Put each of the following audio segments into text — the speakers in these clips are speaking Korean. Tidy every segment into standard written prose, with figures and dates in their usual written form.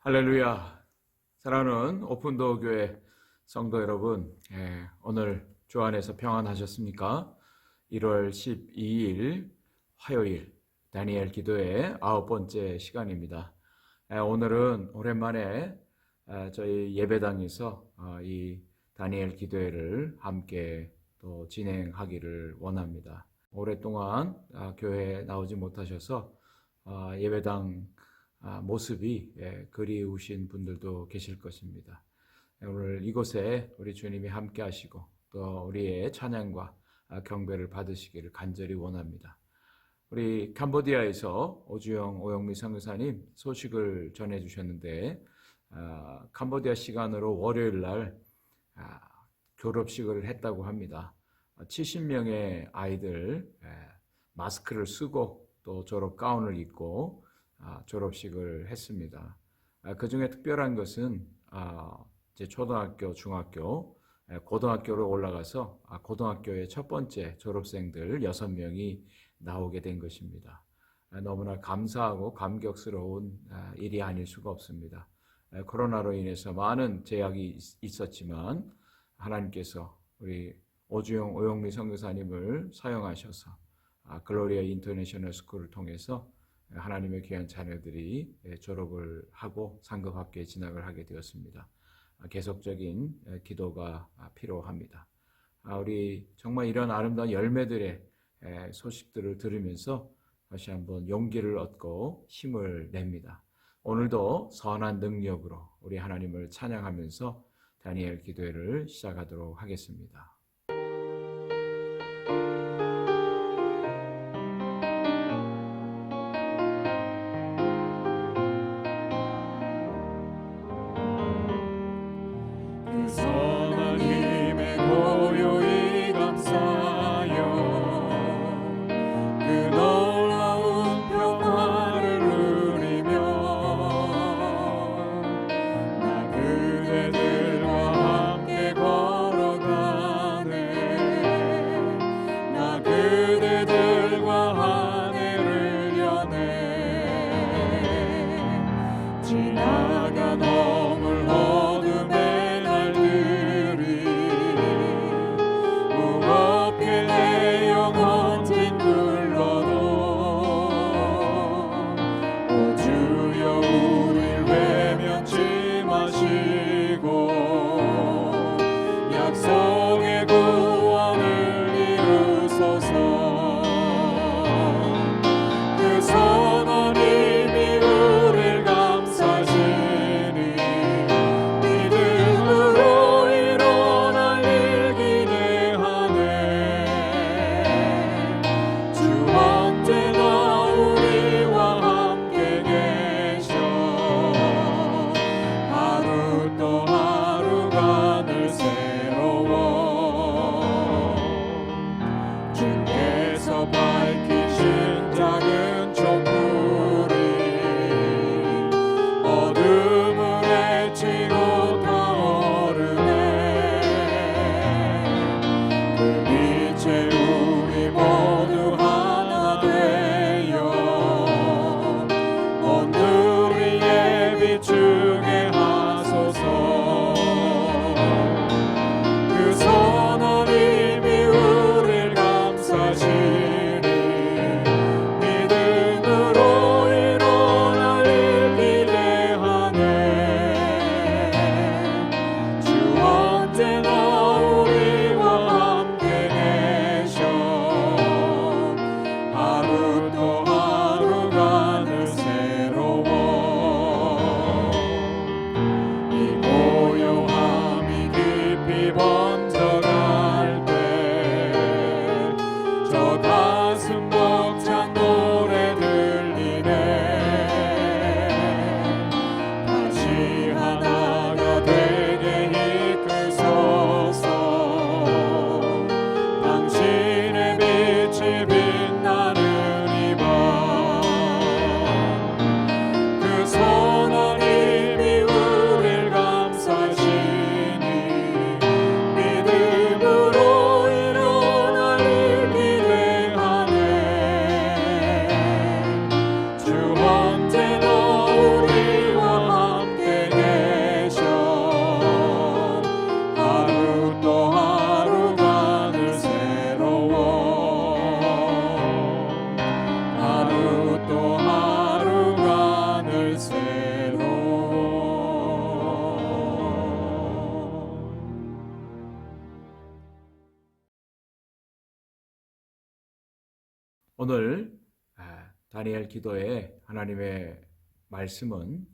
할렐루야. 사랑하는 오픈도어 교회 성도 여러분, 오늘 주 안에서 평안하셨습니까? 1월 12일 화요일 다니엘 기도의 9번째 시간입니다. 오늘은 오랜만에 저희 예배당에서 이 다니엘 기도회를 함께 또 진행하기를 원합니다. 오랫동안 교회에 나오지 못하셔서 예배당 모습이 그리우신 분들도 계실 것입니다. 오늘 이곳에 우리 주님이 함께 하시고 또 우리의 찬양과 경배를 받으시기를 간절히 원합니다. 우리 캄보디아에서 오주영 오영미 선교사님 소식을 전해주셨는데 캄보디아 시간으로 월요일 날 졸업식을 했다고 합니다. 70명의 아이들 마스크를 쓰고 또 졸업 가운을 입고 졸업식을 했습니다. 그 중에 특별한 것은 이제 초등학교, 중학교, 고등학교로 올라가서 고등학교의 첫 번째 졸업생들 6명이 나오게 된 것입니다. 너무나 감사하고 감격스러운 일이 아닐 수가 없습니다. 코로나로 인해서 많은 제약이 있었지만 하나님께서 우리 오주영 오영미 선교사님을 사용하셔서 글로리아 인터내셔널 스쿨을 통해서 하나님의 귀한 자녀들이 졸업을 하고 상급학교에 진학을 하게 되었습니다. 계속적인 기도가 필요합니다. 우리 정말 이런 아름다운 열매들의 소식들을 들으면서 다시 한번 용기를 얻고 힘을 냅니다. 오늘도 선한 능력으로 우리 하나님을 찬양하면서 다니엘 기도회를 시작하도록 하겠습니다. 오늘 다니엘 기도의 하나님의 말씀은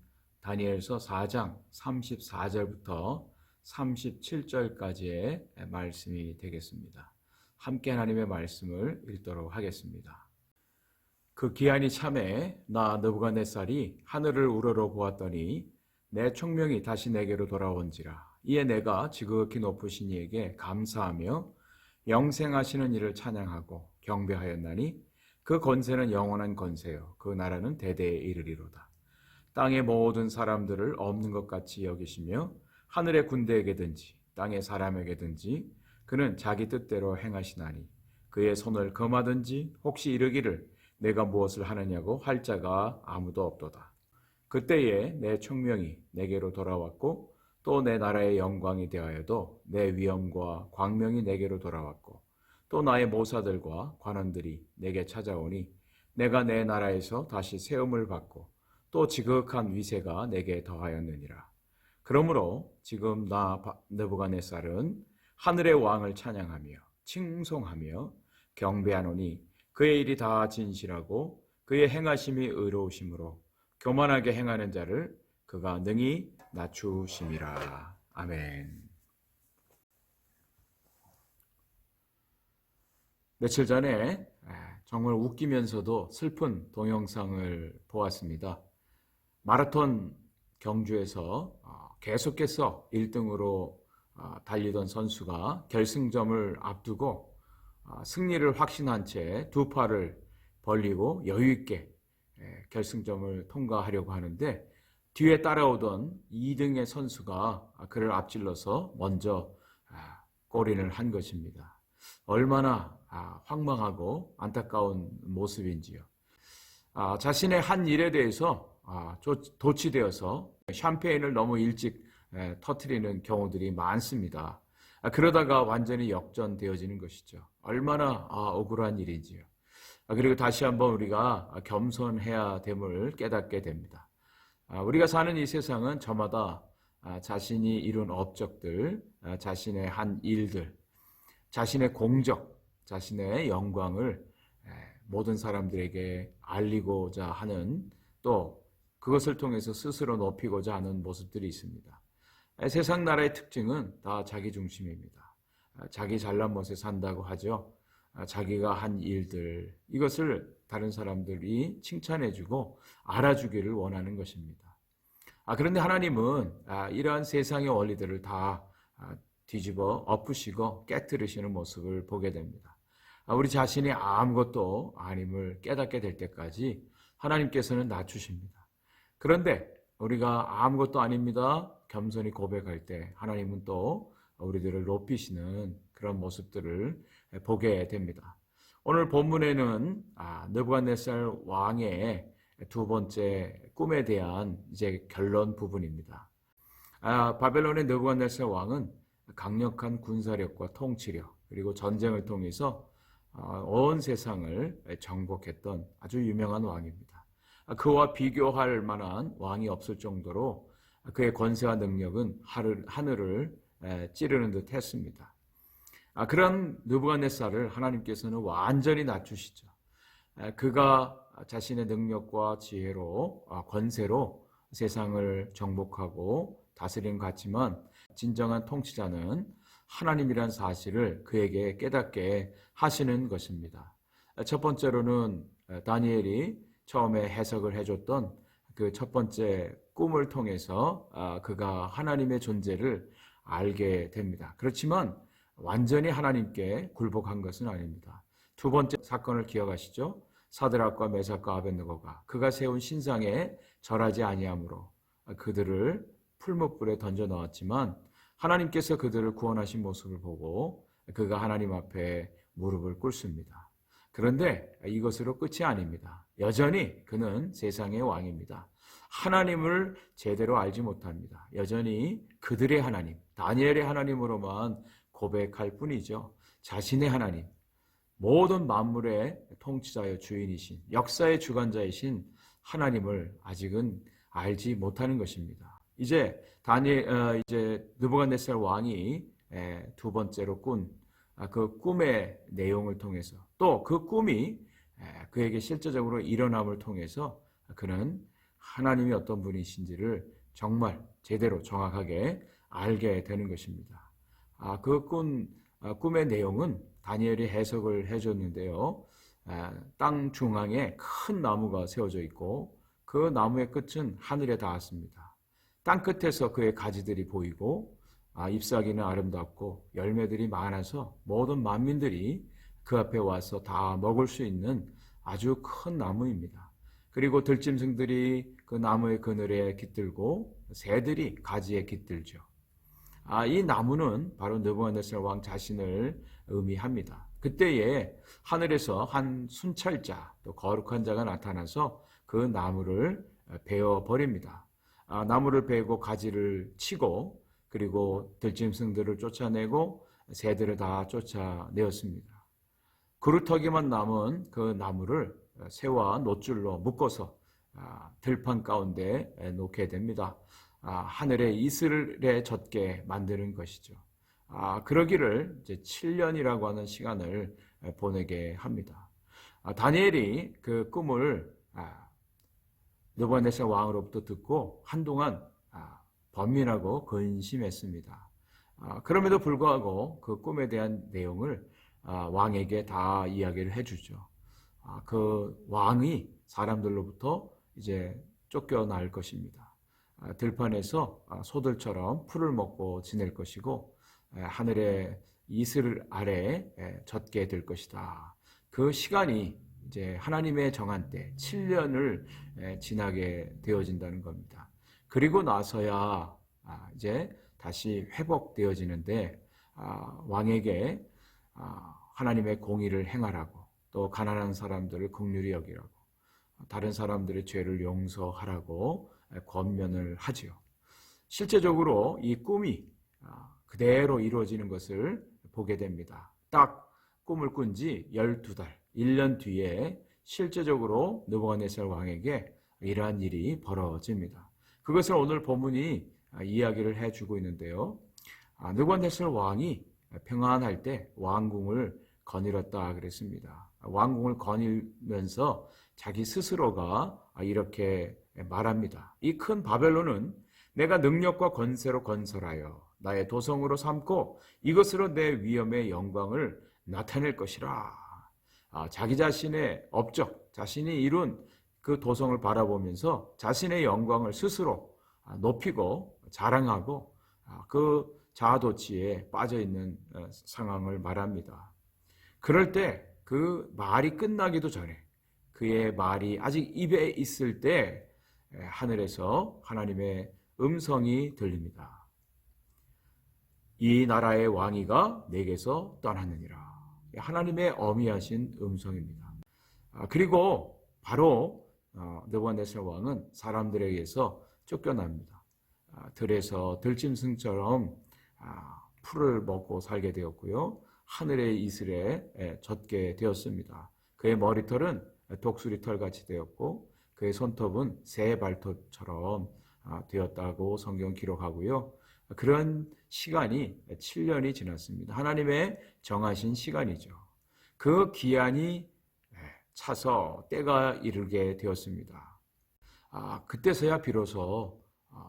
다니엘서 4장 34절부터 37절까지의 말씀이 되겠습니다. 함께 하나님의 말씀을 읽도록 하겠습니다. 그 기한이 참에 나 느부갓네살이 하늘을 우러러 보았더니 내 총명이 다시 내게로 돌아온지라. 이에 내가 지극히 높으신 이에게 감사하며 영생하시는 이를 찬양하고 경배하였나니 그 권세는 영원한 권세요 그 나라는 대대에 이르리로다. 땅의 모든 사람들을 없는 것 같이 여기시며 하늘의 군대에게든지 땅의 사람에게든지 그는 자기 뜻대로 행하시나니 그의 손을 금하든지 혹시 이르기를 내가 무엇을 하느냐고 할 자가 아무도 없도다. 그때에 내 총명이 내게로 돌아왔고 또 내 나라의 영광이 되하여도 내 위엄과 광명이 내게로 돌아왔고 또 나의 모사들과 관원들이 내게 찾아오니 내가 내 나라에서 다시 세움을 받고 또 지극한 위세가 내게 더하였느니라. 그러므로 지금 나 느부갓네살은 하늘의 왕을 찬양하며 칭송하며 경배하노니 그의 일이 다 진실하고 그의 행하심이 의로우심으로 교만하게 행하는 자를 그가 능히 낮추심이라. 아멘. 며칠 전에 정말 웃기면서도 슬픈 동영상을 보았습니다. 마라톤 경주에서 계속해서 1등으로 달리던 선수가 결승점을 앞두고 승리를 확신한 채 두 팔을 벌리고 여유 있게 결승점을 통과하려고 하는데 뒤에 따라오던 2등의 선수가 그를 앞질러서 먼저 골인을 한 것입니다. 얼마나 황망하고 안타까운 모습인지요. 자신의 한 일에 대해서 도취되어서 샴페인을 너무 일찍 터뜨리는 경우들이 많습니다. 그러다가 완전히 역전되어지는 것이죠. 얼마나 억울한 일인지요. 그리고 다시 한번 우리가 겸손해야 됨을 깨닫게 됩니다. 우리가 사는 이 세상은 저마다 자신이 이룬 업적들, 자신의 한 일들, 자신의 공적, 자신의 영광을 모든 사람들에게 알리고자 하는 또 그것을 통해서 스스로 높이고자 하는 모습들이 있습니다. 세상 나라의 특징은 다 자기 중심입니다. 자기 잘난 멋에 산다고 하죠. 자기가 한 일들, 이것을 다른 사람들이 칭찬해주고 알아주기를 원하는 것입니다. 그런데 하나님은 이러한 세상의 원리들을 다 뒤집어 엎으시고 깨뜨리시는 모습을 보게 됩니다. 우리 자신이 아무것도 아님을 깨닫게 될 때까지 하나님께서는 낮추십니다. 그런데 우리가 아무것도 아닙니다 겸손히 고백할 때 하나님은 또 우리들을 높이시는 그런 모습들을 보게 됩니다. 오늘 본문에는 느부갓네살 왕의 두 번째 꿈에 대한 이제 결론 부분입니다. 바벨론의 느부갓네살 왕은 강력한 군사력과 통치력 그리고 전쟁을 통해서 온 세상을 정복했던 아주 유명한 왕입니다. 그와 비교할 만한 왕이 없을 정도로 그의 권세와 능력은 하늘을 찌르는 듯 했습니다. 그런 느부갓네살을 하나님께서는 완전히 낮추시죠. 그가 자신의 능력과 지혜로 권세로 세상을 정복하고 다스리는 것 같지만 진정한 통치자는 하나님이란 사실을 그에게 깨닫게 하시는 것입니다. 첫 번째로는 다니엘이 처음에 해석을 해줬던 그 첫 번째 꿈을 통해서 그가 하나님의 존재를 알게 됩니다. 그렇지만 완전히 하나님께 굴복한 것은 아닙니다. 두 번째 사건을 기억하시죠? 사드락과 메삭과 아벳느고가 그가 세운 신상에 절하지 아니함으로 그들을 풀무불에 던져 넣었지만 하나님께서 그들을 구원하신 모습을 보고 그가 하나님 앞에 무릎을 꿇습니다. 그런데 이것으로 끝이 아닙니다. 여전히 그는 세상의 왕입니다. 하나님을 제대로 알지 못합니다. 여전히 그들의 하나님, 다니엘의 하나님으로만 고백할 뿐이죠. 자신의 하나님, 모든 만물의 통치자여 주인이신, 역사의 주관자이신 하나님을 아직은 알지 못하는 것입니다. 이제 느부갓네살 왕이 두 번째로 꾼 그 꿈의 내용을 통해서 또 그 꿈이 그에게 실제적으로 일어남을 통해서 그는 하나님이 어떤 분이신지를 정말 제대로 정확하게 알게 되는 것입니다. 그 꿈의 내용은 다니엘이 해석을 해줬는데요. 땅 중앙에 큰 나무가 세워져 있고 그 나무의 끝은 하늘에 닿았습니다. 땅 끝에서 그의 가지들이 보이고 잎사귀는 아름답고 열매들이 많아서 모든 만민들이 그 앞에 와서 다 먹을 수 있는 아주 큰 나무입니다. 그리고 들짐승들이 그 나무의 그늘에 깃들고 새들이 가지에 깃들죠. 이 나무는 바로 느부갓네살 왕 자신을 의미합니다. 그때에 하늘에서 한 순찰자, 또 거룩한 자가 나타나서 그 나무를 베어 버립니다. 나무를 베고 가지를 치고 그리고 들짐승들을 쫓아내고 새들을 다 쫓아내었습니다. 그루터기만 남은 그 나무를 새와 놋줄로 묶어서 들판 가운데 놓게 됩니다. 하늘의 이슬에 젖게 만드는 것이죠. 그러기를 이제 7년이라고 하는 시간을 보내게 합니다. 다니엘이 그 꿈을 느부갓네살 왕으로부터 듣고 한동안 번민하고 근심했습니다. 그럼에도 불구하고 그 꿈에 대한 내용을 왕에게 다 이야기를 해주죠. 그 왕이 사람들로부터 이제 쫓겨날 것입니다. 들판에서 소들처럼 풀을 먹고 지낼 것이고 하늘의 이슬 아래에 젖게 될 것이다. 그 시간이 이제 하나님의 정한 때 7년을 지나게 되어진다는 겁니다. 그리고 나서야 이제 다시 회복되어지는데 왕에게 하나님의 공의를 행하라고 또 가난한 사람들을 긍휼히 여기라고 다른 사람들의 죄를 용서하라고 권면을 하지요. 실제적으로 이 꿈이 그대로 이루어지는 것을 보게 됩니다. 딱 꿈을 꾼 지 12달, 1년 뒤에 실제적으로 느부갓네살 왕에게 이러한 일이 벌어집니다. 그것을 오늘 본문이 이야기를 해주고 있는데요. 느부갓네살 왕이 평안할 때 왕궁을 거닐었다 그랬습니다. 왕궁을 거닐면서 자기 스스로가 이렇게 말합니다. 이 큰 바벨론은 내가 능력과 권세로 건설하여 나의 도성으로 삼고 이것으로 내 위엄의 영광을 나타낼 것이라. 자기 자신의 업적, 자신이 이룬 그 도성을 바라보면서 자신의 영광을 스스로 높이고 자랑하고 그 자아도취에 빠져있는 상황을 말합니다. 그럴 때 그 말이 끝나기도 전에 그의 말이 아직 입에 있을 때 하늘에서 하나님의 음성이 들립니다. 이 나라의 왕위가 내게서 떠났느니라. 하나님의 어미하신 음성입니다. 그리고 바로 느부갓네살 왕은 사람들에 의해서 쫓겨납니다. 들에서 들짐승처럼 풀을 먹고 살게 되었고요. 하늘의 이슬에 젖게 되었습니다. 그의 머리털은 독수리털 같이 되었고 그의 손톱은 새 발톱처럼 되었다고 성경 기록하고요. 그런 시간이 7년이 지났습니다. 하나님의 정하신 시간이죠. 그 기한이 차서 때가 이르게 되었습니다. 그때서야 비로소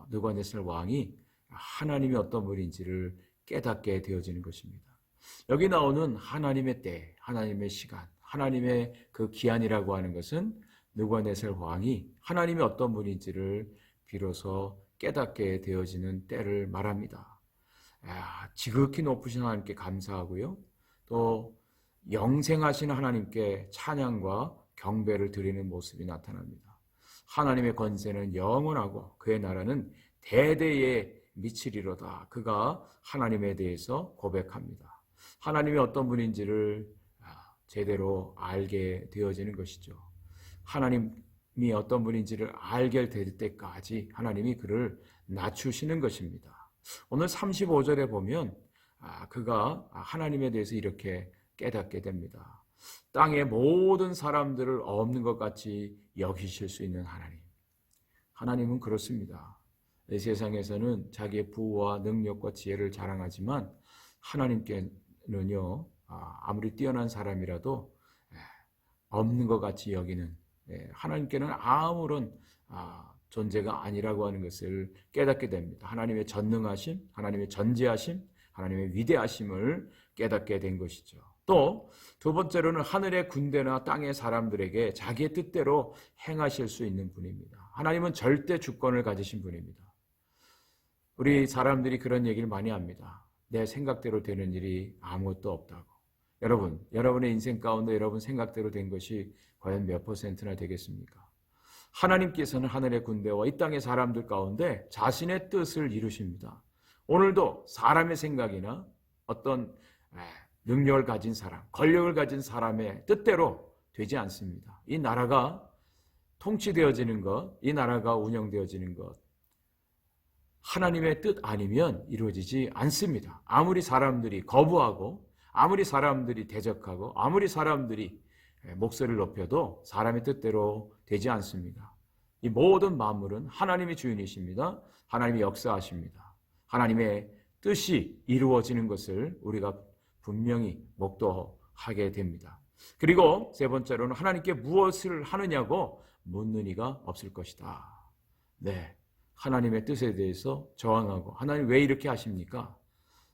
느부갓네살 왕이 하나님이 어떤 분인지를 깨닫게 되어지는 것입니다. 여기 나오는 하나님의 때, 하나님의 시간, 하나님의 그 기한이라고 하는 것은 느부갓네살 왕이 하나님이 어떤 분인지를 비로소 깨닫게 되어지는 때를 말합니다. 지극히 높으신 하나님께 감사하고요. 또 영생하신 하나님께 찬양과 경배를 드리는 모습이 나타납니다. 하나님의 권세는 영원하고 그의 나라는 대대에 미치리로다. 그가 하나님에 대해서 고백합니다. 하나님이 어떤 분인지를 제대로 알게 되어지는 것이죠. 하나님이 어떤 분인지를 알게 될 때까지 하나님이 그를 낮추시는 것입니다. 오늘 35절에 보면 그가 하나님에 대해서 이렇게 깨닫게 됩니다. 땅의 모든 사람들을 없는 것 같이 여기실 수 있는 하나님. 하나님은 그렇습니다. 이 세상에서는 자기의 부와 능력과 지혜를 자랑하지만 하나님께는요, 아무리 뛰어난 사람이라도 없는 것 같이 여기는, 하나님께는 아무런 존재가 아니라고 하는 것을 깨닫게 됩니다. 하나님의 전능하심, 하나님의 전지하심, 하나님의 위대하심을 깨닫게 된 것이죠. 또 두 번째로는 하늘의 군대나 땅의 사람들에게 자기의 뜻대로 행하실 수 있는 분입니다. 하나님은 절대 주권을 가지신 분입니다. 우리 사람들이 그런 얘기를 많이 합니다. 내 생각대로 되는 일이 아무것도 없다고. 여러분의 인생 가운데 여러분 생각대로 된 것이 과연 몇 %나 되겠습니까? 하나님께서는 하늘의 군대와 이 땅의 사람들 가운데 자신의 뜻을 이루십니다. 오늘도 사람의 생각이나 어떤 능력을 가진 사람, 권력을 가진 사람의 뜻대로 되지 않습니다. 이 나라가 통치되어지는 것, 이 나라가 운영되어지는 것, 하나님의 뜻 아니면 이루어지지 않습니다. 아무리 사람들이 거부하고, 아무리 사람들이 대적하고, 아무리 사람들이 목소리를 높여도 사람의 뜻대로 되지 않습니다. 이 모든 만물은 하나님의 주인이십니다. 하나님이 역사하십니다. 하나님의 뜻이 이루어지는 것을 우리가 분명히 목도하게 됩니다. 그리고 세 번째로는 하나님께 무엇을 하느냐고 묻는 이가 없을 것이다. 네, 하나님의 뜻에 대해서 저항하고, 하나님 왜 이렇게 하십니까?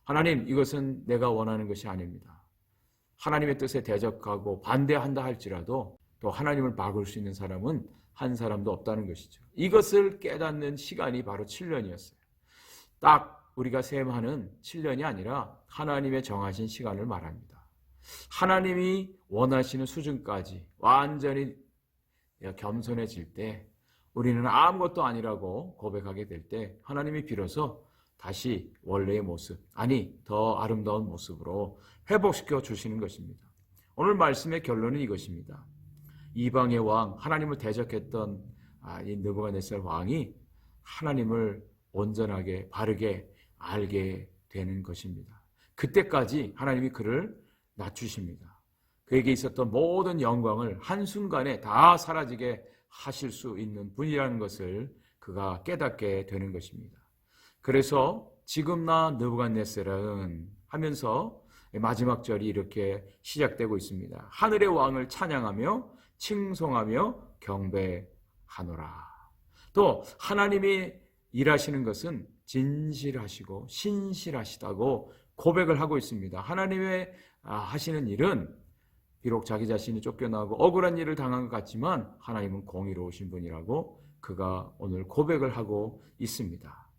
하나님, 이것은 내가 원하는 것이 아닙니다. 하나님의 뜻에 대적하고 반대한다 할지라도 또 하나님을 막을 수 있는 사람은 한 사람도 없다는 것이죠. 이것을 깨닫는 시간이 바로 7년이었어요. 딱 우리가 셈하는 7년이 아니라 하나님의 정하신 시간을 말합니다. 하나님이 원하시는 수준까지 완전히 겸손해질 때, 우리는 아무것도 아니라고 고백하게 될 때 하나님이 비로소 다시 원래의 모습, 아니 더 아름다운 모습으로 회복시켜 주시는 것입니다. 오늘 말씀의 결론은 이것입니다. 이방의 왕, 하나님을 대적했던 이 느부갓네살 왕이 하나님을 온전하게 바르게 알게 되는 것입니다. 그때까지 하나님이 그를 낮추십니다. 그에게 있었던 모든 영광을 한순간에 다 사라지게 하실 수 있는 분이라는 것을 그가 깨닫게 되는 것입니다. 그래서 지금 나 느부갓네살은 하면서 마지막 절이 이렇게 시작되고 있습니다. 하늘의 왕을 찬양하며 칭송하며 경배하노라. 또 하나님이 일하시는 것은 진실하시고 신실하시다고 고백을 하고 있습니다. 하나님의 하시는 일은 비록 자기 자신이 쫓겨나고 억울한 일을 당한 것 같지만 하나님은 공의로우신 분이라고 그가 오늘 고백을 하고 있습니다.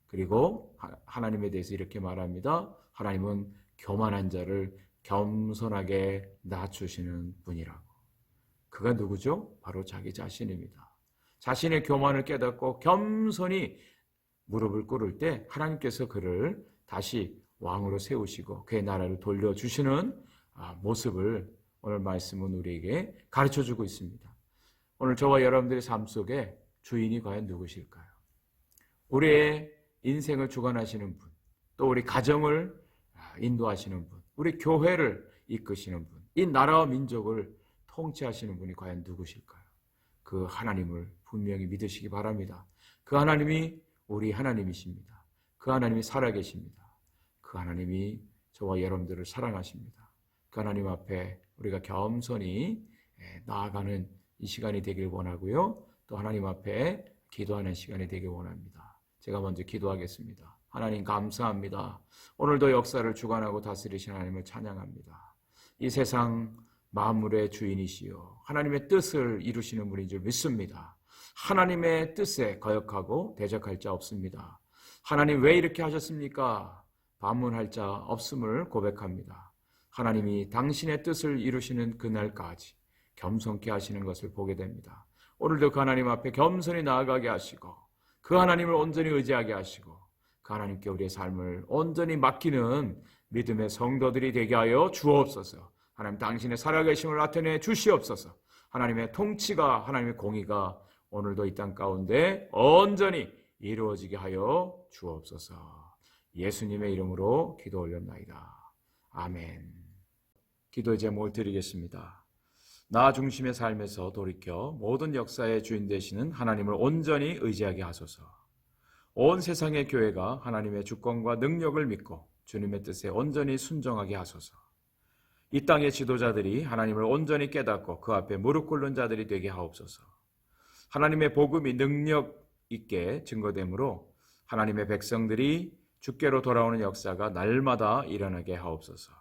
그리고 하나님에 대해서 이렇게 말합니다. 하나님은 교만한 자를 겸손하게 낮추시는 분이라고. 그가 누구죠? 바로 자기 자신입니다. 자신의 교만을 깨닫고 겸손히 무릎을 꿇을 때 하나님께서 그를 다시 왕으로 세우시고 그의 나라를 돌려주시는 모습을 오늘 말씀은 우리에게 가르쳐주고 있습니다. 오늘 저와 여러분들의 삶 속에 주인이 과연 누구실까요? 우리의 인생을 주관하시는 분, 또 우리 가정을 인도하시는 분, 우리 교회를 이끄시는 분, 이 나라와 민족을 통치하시는 분이 과연 누구실까요? 그 하나님을 분명히 믿으시기 바랍니다. 그 하나님이 우리 하나님이십니다. 그 하나님이 살아계십니다. 그 하나님이 저와 여러분들을 사랑하십니다. 그 하나님 앞에 우리가 겸손히 나아가는 이 시간이 되길 원하고요. 또 하나님 앞에 기도하는 시간이 되길 원합니다. 제가 먼저 기도하겠습니다. 하나님 감사합니다. 오늘도 역사를 주관하고 다스리신 하나님을 찬양합니다. 이 세상 만물의 주인이시여 하나님의 뜻을 이루시는 분인 줄 믿습니다. 하나님의 뜻에 거역하고 대적할 자 없습니다. 하나님 왜 이렇게 하셨습니까? 반문할 자 없음을 고백합니다. 하나님이 당신의 뜻을 이루시는 그날까지 겸손케 하시는 것을 보게 됩니다. 오늘도 그 하나님 앞에 겸손히 나아가게 하시고 그 하나님을 온전히 의지하게 하시고 그 하나님께 우리의 삶을 온전히 맡기는 믿음의 성도들이 되게 하여 주옵소서. 하나님 당신의 살아계심을 나타내 주시옵소서. 하나님의 통치가 하나님의 공의가 오늘도 이 땅 가운데 온전히 이루어지게 하여 주옵소서. 예수님의 이름으로 기도 올렸나이다. 아멘. 기도의 제목을 드리겠습니다. 나 중심의 삶에서 돌이켜 모든 역사의 주인 되시는 하나님을 온전히 의지하게 하소서. 온 세상의 교회가 하나님의 주권과 능력을 믿고 주님의 뜻에 온전히 순종하게 하소서. 이 땅의 지도자들이 하나님을 온전히 깨닫고 그 앞에 무릎 꿇는 자들이 되게 하옵소서. 하나님의 복음이 능력 있게 증거되므로 하나님의 백성들이 주께로 돌아오는 역사가 날마다 일어나게 하옵소서.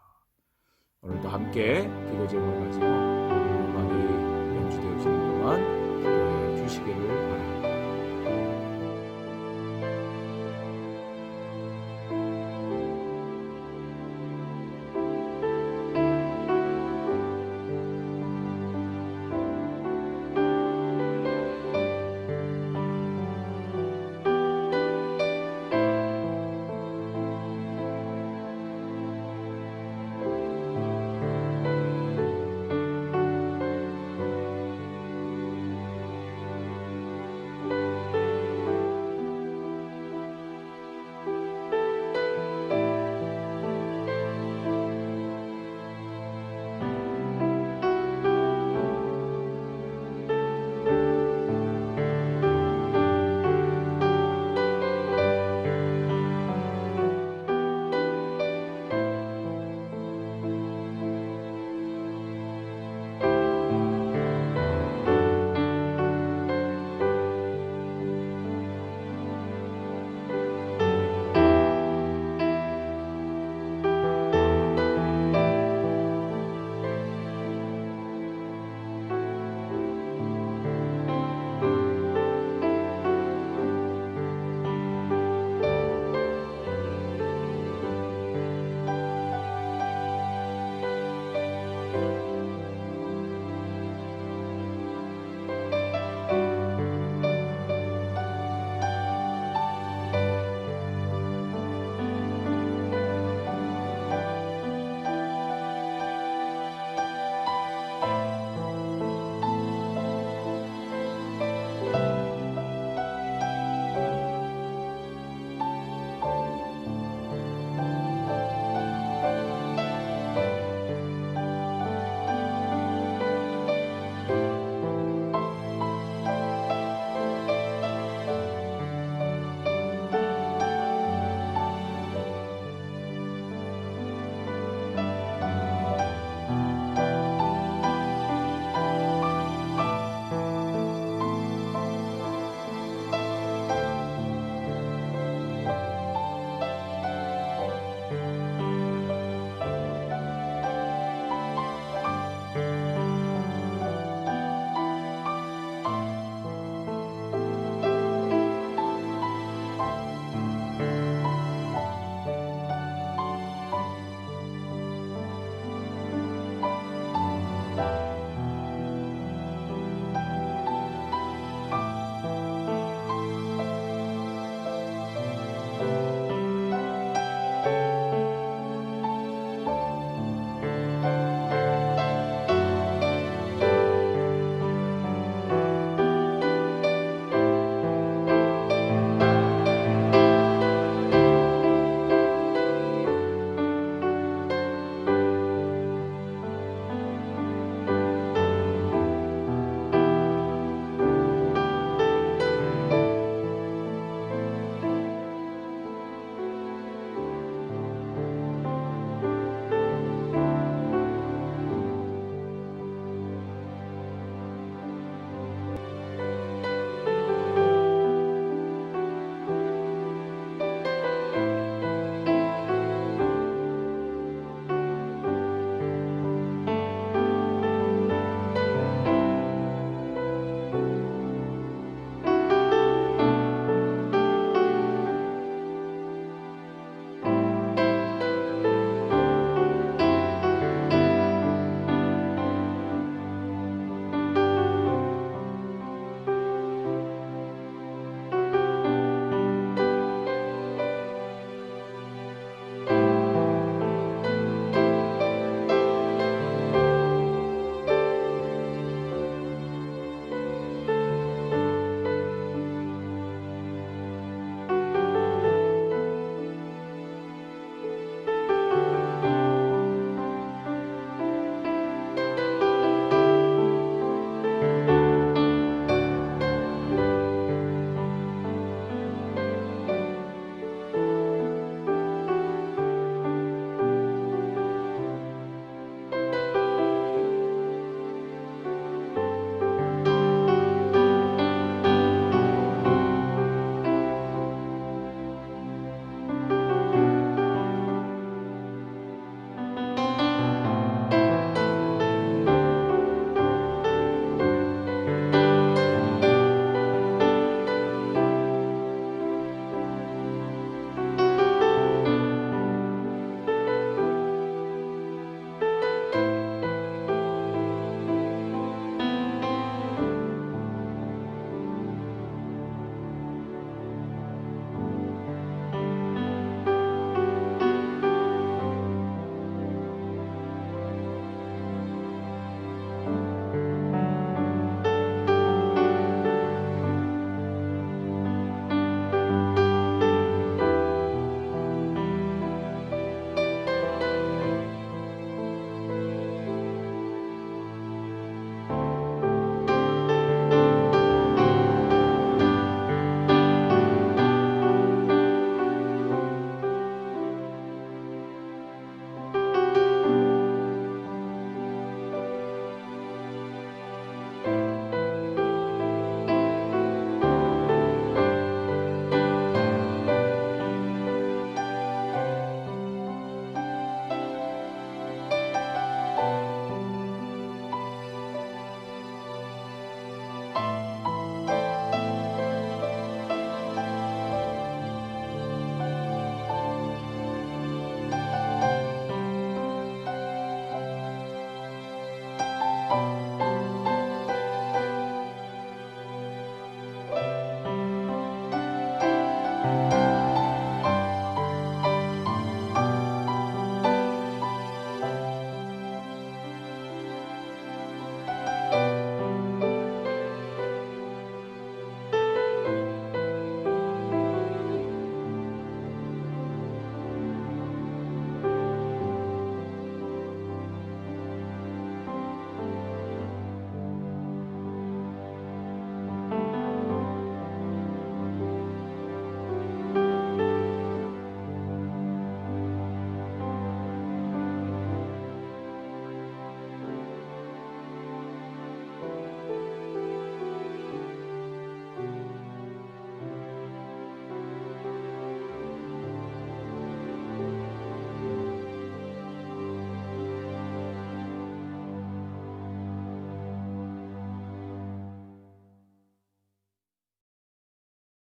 오늘도 함께 기도 제목을 가지고 음악이 연주되어지는 동안